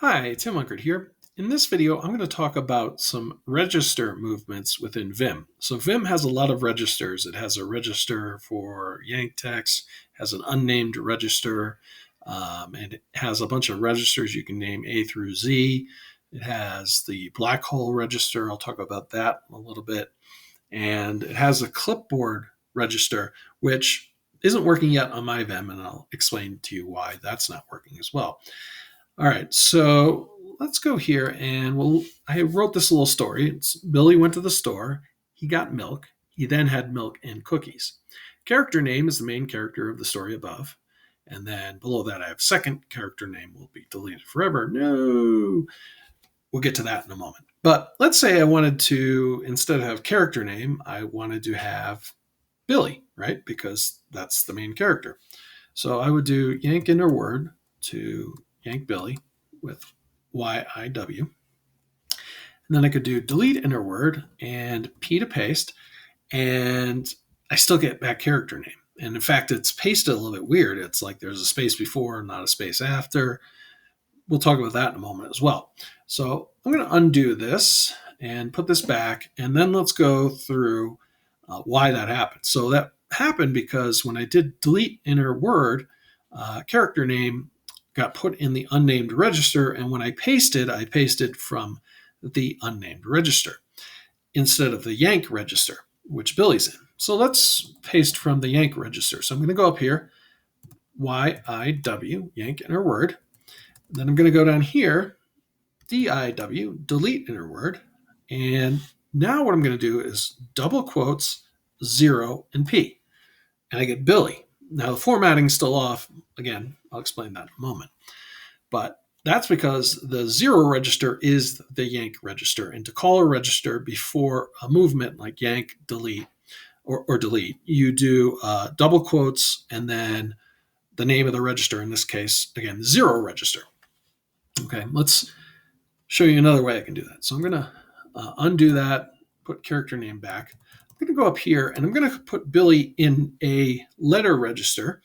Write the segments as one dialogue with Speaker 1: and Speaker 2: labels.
Speaker 1: Hi, Tim Unkert here. In this video, I'm going to talk about some register movements within VIM. So VIM has a lot of registers. It has a register for yank text, has an unnamed register, and it has a bunch of registers you can name A through Z. It has the black hole register. I'll talk about that a little bit. And it has a clipboard register, which isn't working yet on my VIM, and I'll explain to you why that's not working as well. All right, so let's go here and I wrote this little story. Billy went to the store. He got milk. He then had milk and cookies. Character name is the main character of the story above. And then below that, I have second character name will be deleted forever. No, we'll get to that in a moment. But let's say I wanted to, instead of have character name, I wanted to have Billy, right? Because that's the main character. So I would do yank inner word to yank Billy with YIW. And then I could do delete inner word and P to paste, and I still get back character name. And in fact, it's pasted a little bit weird. It's like there's a space before, not a space after. We'll talk about that in a moment as well. So I'm going to undo this and put this back, and then let's go through why that happened. So that happened because when I did delete inner word, character name got put in the unnamed register, and when I pasted from the unnamed register instead of the yank register, which Billy's in. So let's paste from the yank register. So I'm going to go up here, YIW, yank inner word. Then I'm going to go down here, DIW, delete inner word. And now what I'm going to do is double quotes 0 and P. And I get Billy. Now the formatting's still off. Again, I'll explain that in a moment. But that's because the 0 register is the yank register. And to call a register before a movement like yank, delete, or delete, you do double quotes and then the name of the register, in this case, again, 0 register. Okay, let's show you another way I can do that. So I'm going to undo that, put character name back. I'm going to go up here and I'm going to put Billy in a letter register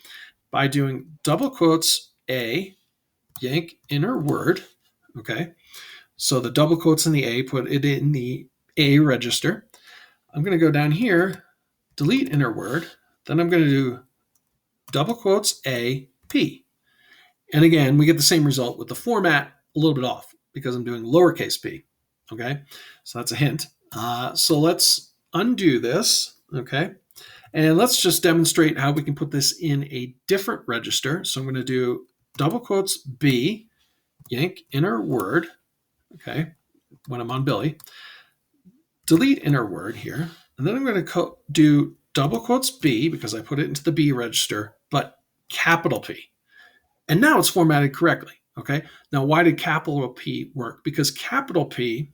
Speaker 1: by doing double quotes A, yank inner word. Okay, so the double quotes in the A, put it in the A register. I'm going to go down here, delete inner word. Then I'm going to do double quotes A, P. And again, we get the same result with the format a little bit off because I'm doing lowercase p. Okay, so that's a hint. So let's undo this. Okay, and let's just demonstrate how we can put this in a different register. So I'm going to do double quotes B, yank inner word. Okay, when I'm on Billy, delete inner word here, and then I'm going to do double quotes B because I put it into the B register, but capital P. And now it's formatted correctly. Okay. Now, why did capital P work? Because capital P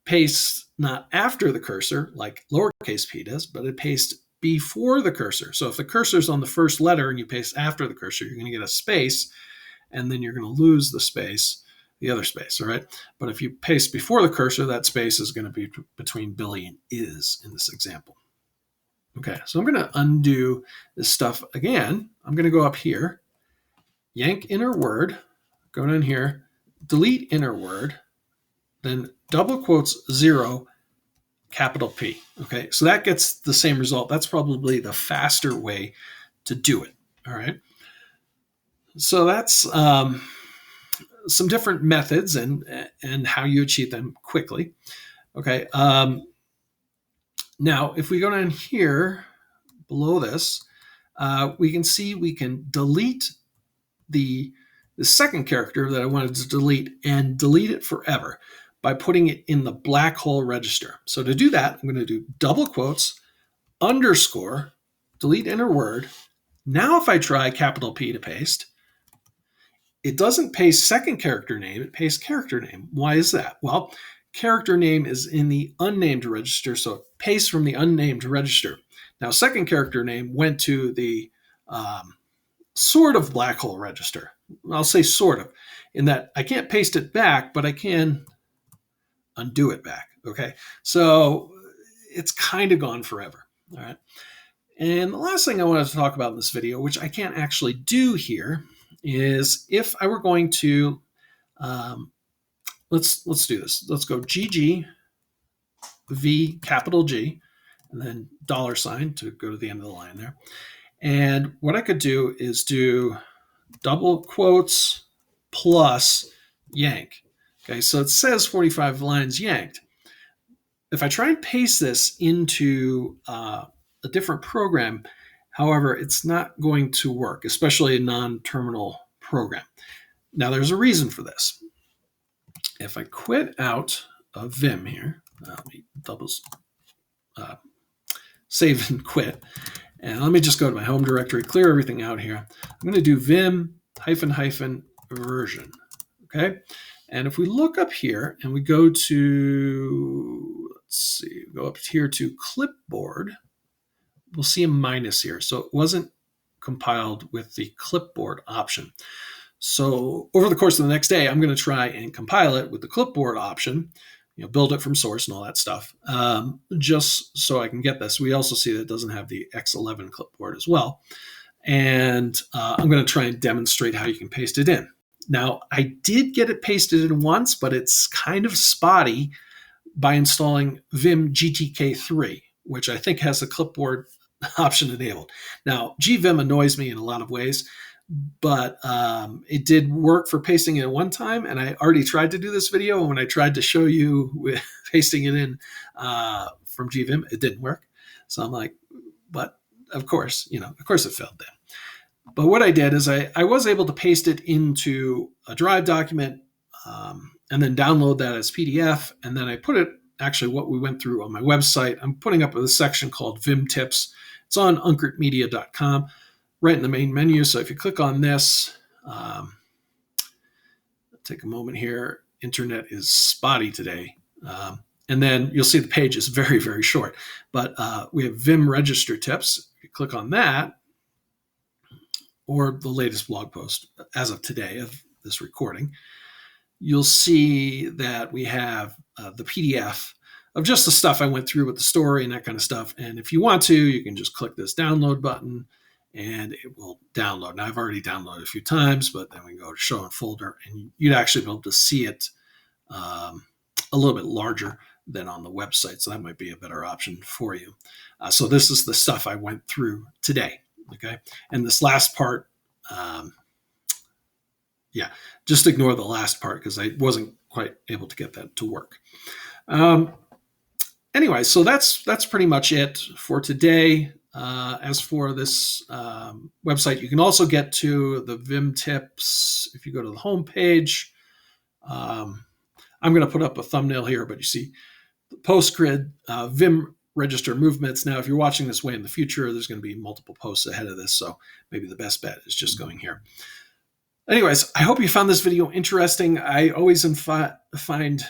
Speaker 1: pastes not after the cursor like lowercase p does, but it pastes before the cursor. So if the cursor is on the first letter and you paste after the cursor, you're going to get a space, and then you're going to lose the space, the other space. All right. But if you paste before the cursor, that space is going to be between Billy and is in this example. Okay. So I'm going to undo this stuff again. I'm going to go up here, yank inner word, go down here, delete inner word, then double quotes 0, capital P. Okay, so that gets the same result. That's probably the faster way to do it. All right. So that's some different methods and how you achieve them quickly. Okay. Now, if we go down here below this, we can see we can delete the second character that I wanted to delete and delete it forever by putting it in the black hole register. So to do that, I'm going to do double quotes, underscore, delete inner word. Now if I try capital P to paste, it doesn't paste second character name, it pastes character name. Why is that? Well, character name is in the unnamed register, so it pastes from the unnamed register. Now second character name went to the sort of black hole register. I'll say sort of, in that I can't paste it back, but I can undo it back. Okay, so it's kind of gone forever. All right, and the last thing I wanted to talk about in this video, which I can't actually do here, is if I were going to Let's do this. Let's go GG V capital G, and then $ to go to the end of the line there. And what I could do is do double quotes plus yank. Okay, so it says 45 lines yanked. If I try and paste this into a different program, however, it's not going to work, especially a non-terminal program. Now, there's a reason for this. If I quit out of Vim here, let me save and quit. And let me just go to my home directory, clear everything out here. I'm going to do vim -- version. Okay. And if we look up here and we go to, let's see, go up here to clipboard, we'll see a minus here. So it wasn't compiled with the clipboard option. So over the course of the next day, I'm going to try and compile it with the clipboard option, build it from source and all that stuff, just so I can get this. We also see that it doesn't have the X11 clipboard as well. And I'm going to try and demonstrate how you can paste it in. Now, I did get it pasted in once, but it's kind of spotty by installing Vim GTK3, which I think has a clipboard option enabled. Now, GVim annoys me in a lot of ways, but it did work for pasting it one time, and I already tried to do this video, and when I tried to show you with pasting it in from GVim, it didn't work. So I'm like, but of course it failed then. But what I did is I was able to paste it into a Drive document and then download that as PDF, and then I put it, actually what we went through on my website, I'm putting up a section called Vim Tips. It's on unkertmedia.com. Right in the main menu. So if you click on this, take a moment here. Internet is spotty today. And then you'll see the page is very, very short. But we have Vim register tips. If you click on that, or the latest blog post as of today of this recording, you'll see that we have the PDF of just the stuff I went through with the story and that kind of stuff. And if you want to, you can just click this download button and it will download. Now, I've already downloaded a few times, but then we go to show in folder, and you'd actually be able to see it a little bit larger than on the website. So that might be a better option for you. So this is the stuff I went through today. Okay. And this last part, just ignore the last part because I wasn't quite able to get that to work. Anyway, so that's pretty much it for today. As for this website, you can also get to the Vim tips if you go to the home page. I'm going to put up a thumbnail here, but you see the post grid, Vim register movements. Now, if you're watching this way in the future, there's going to be multiple posts ahead of this, so maybe the best bet is just going here. Anyways, I hope you found this video interesting. I always find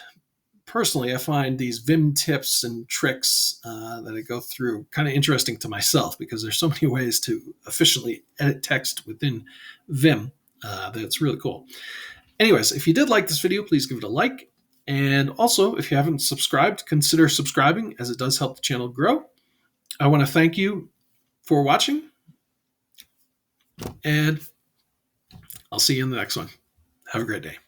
Speaker 1: these Vim tips and tricks that I go through kind of interesting to myself because there's so many ways to efficiently edit text within Vim that's really cool. Anyways, if you did like this video, please give it a like. And also, if you haven't subscribed, consider subscribing as it does help the channel grow. I want to thank you for watching, and I'll see you in the next one. Have a great day.